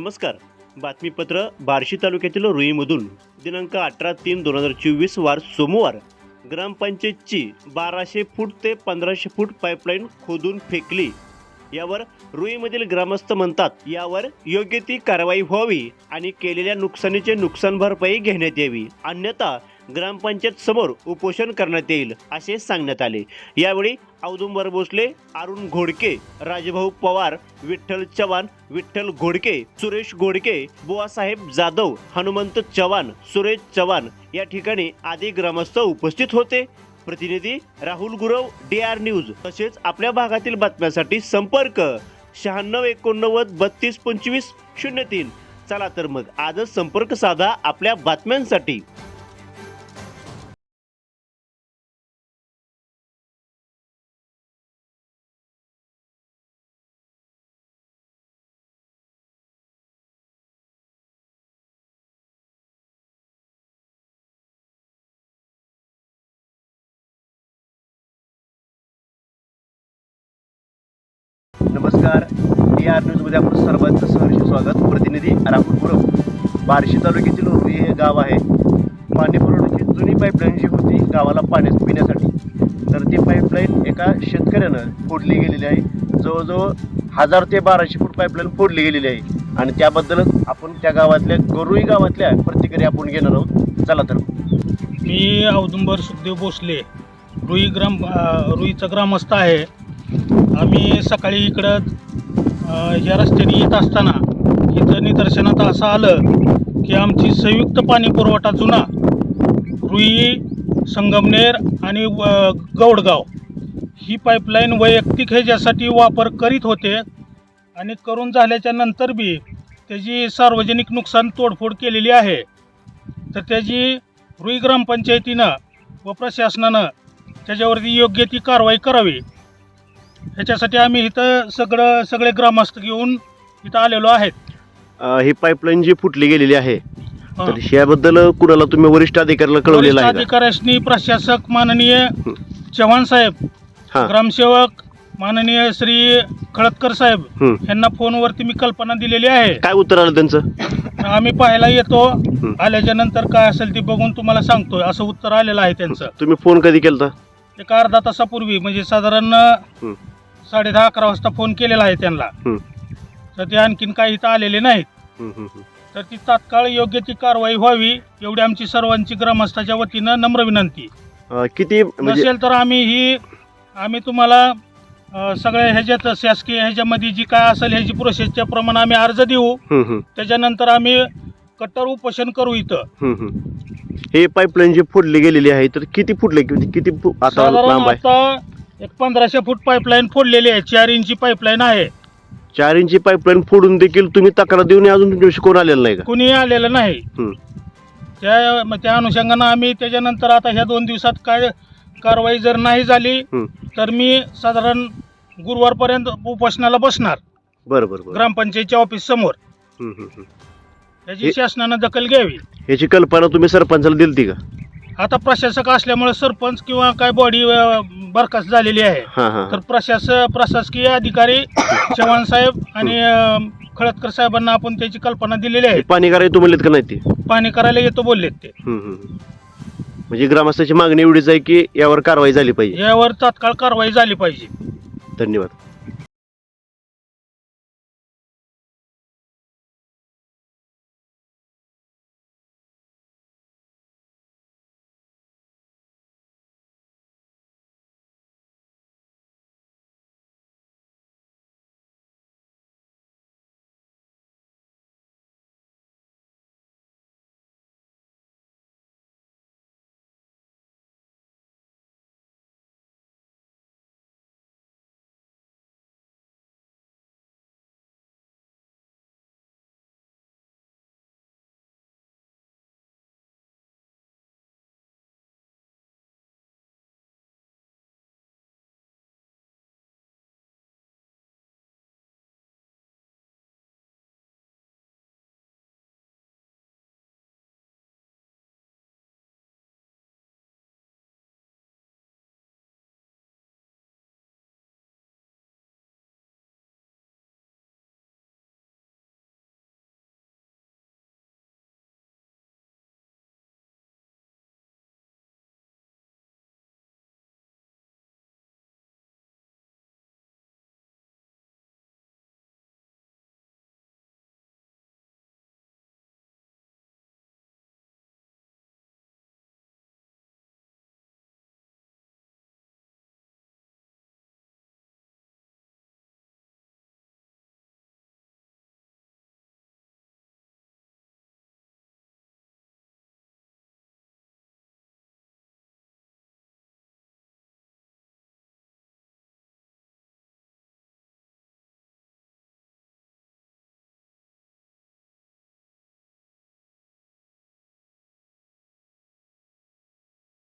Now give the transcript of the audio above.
नमस्कार. बातमीपत्र बार्शी तालुक्यातील रुईमधून दिनांक 18/3/2024 वार सोमवार ग्रामपंचायतची 1200 फूट ते 1500 फूट पाईपलाईन खोदून फेकली. यावर रुईमधील ग्रामस्थ म्हणतात यावर योग्य ती कारवाई व्हावी आणि केलेल्या नुकसानीचे नुकसान भरपाई घेण्यात यावी, अन्यथा ग्रामपंचायत समोर उपोषण करण्यात येईल असे सांगण्यात आले. यावेळी औदुंबर भोसले, अरुण घोडके, राजभाऊ पवार, विठ्ठल चव्हाण, विठ्ठल घोडके, सुरेश घोडके, बुवासाहेब जाधव, हनुमंत चव्हाण, सुरेश चव्हाण या ठिकाणी आदी ग्रामस्थ उपस्थित होते. प्रतिनिधी राहुल गुरव, DR न्यूज. तसेच आपल्या भागातील बातम्यांसाठी संपर्क 9689322503. चला तर मग आजच संपर्क साधा आपल्या बातम्यांसाठी. नमस्कार. DR न्यूजमध्ये आपलं सर्वांचं सहर्ष स्वागत. प्रतिनिधी राहुल गुरव. बार्शी तालुक्यातील रुई हे गाव आहे. पाणी पुरवठ्याची जुनी पाईपलाईन जी होती गावाला पाणी पिण्यासाठी, तर ती पाईपलाईन एका शेतकऱ्यानं फोडली गेलेली आहे. जवळजवळ 1000 ते 1200 फूट पाईपलाईन फोडली गेलेली आहे आणि त्याबद्दलच आपण त्या गावातल्या रुई गावातल्या प्रतिक्रिया आपण घेणार आहोत. चला तर. मी औदुंबर सुखदेव भोसले, रुईचा ग्रामस्थ आहे. आम्ही सकाळी इकडं या रस्त्याने येत असताना इथं निदर्शनात असं आलं की आमची संयुक्त पाणी पुरवठा जुना रुई, संगमनेर आणि गौडगाव ही पाईपलाईन वैयक्तिक ह्याच्यासाठी वापर करीत होते आणि करून झाल्याच्या नंतर बी त्याची सार्वजनिक नुकसान तोडफोड केलेली आहे. तर त्याची रुई ग्रामपंचायतीनं व प्रशासनानं त्याच्यावरती योग्य ती कारवाई करावी, ह्याच्यासाठी आम्ही इथं सगळे ग्रामस्थ घेऊन इथं आलेलो आहेत. ही पाईपलाईन जी फुटली गेलेली आहे, तर याबद्दल कुणाला तुम्ही वरिष्ठ अधिकाऱ्याला कळवलेलं आहे? अधिकाऱ्यांनी प्रशासक माननीय चव्हाण साहेब, ग्रामसेवक माननीय श्री खळदकर साहेब यांना फोनवरती मी कल्पना दिलेली आहे. काय उत्तर आलं त्यांचं? आम्ही पाहायला येतो, आल्याच्या नंतर काय असेल ते बघून तुम्हाला सांगतोय असं उत्तर आलेलं आहे त्यांचं. तुम्ही फोन कधी केलता? एक अर्धा तासापूर्वी, म्हणजे साधारण 10:30-11 वाजता फोन केलेला आहे त्यांना. तर ते आणखीन काही इथं आलेले नाहीत. तर ती तात्काळ योग्य ती कारवाई व्हावी एवढी आमची सर्वांची ग्रामस्थाच्या वतीनं नम्र विनंती. किती नसेल तर आम्ही तुम्हाला सगळ्या ह्याच्यात शासकीय ह्याच्यामध्ये जी काय असेल ह्याची प्रोसेसच्या प्रमाणे आम्ही अर्ज देऊ. त्याच्यानंतर आम्ही कट्टर उपोषण करू इथं. हे पाईपलाईन जी फोडली गेलेली आहे, तर किती फुटले, किती आता लांब आहे? आता एक 1500 फूट पाईपलाईन फोडलेली आहे. 4 इंची पाईपलाईन आहे. 4 इंची पाईपलाईन फोडून देखील तुम्ही तक्रार देऊन अजून तुमच्याशी कोण आलेलं नाही का? कुणी आलेलं नाही. त्या अनुषंगानं आम्ही त्याच्यानंतर आता ह्या 2 दिवसात काय कारवाई जर नाही झाली तर मी साधारण गुरुवारपर्यंत उपोषणाला बसणार. बरोबर. ग्रामपंचायतच्या ऑफिस समोर. याची शासनानं दखल घ्यावी. याची कल्पना तुम्ही सरपंचाला दिलती का? आता प्रशासक असल्यामुळे सरपंच किंवा काय बॉडी बरखास्त झालेली आहे, तर प्रशासकीय अधिकारी चव्हाण साहेब आणि खळदकर साहेबांना आपण त्याची कल्पना दिलेली आहे. पाणी करायला तुम्ही म्हणलेत का नाही? ते पाणी करायला येतो बोललेत ते. म्हणजे ग्रामस्थाची मागणी एवढीच आहे की यावर कारवाई झाली पाहिजे. यावर तात्काळ कारवाई झाली पाहिजे. धन्यवाद.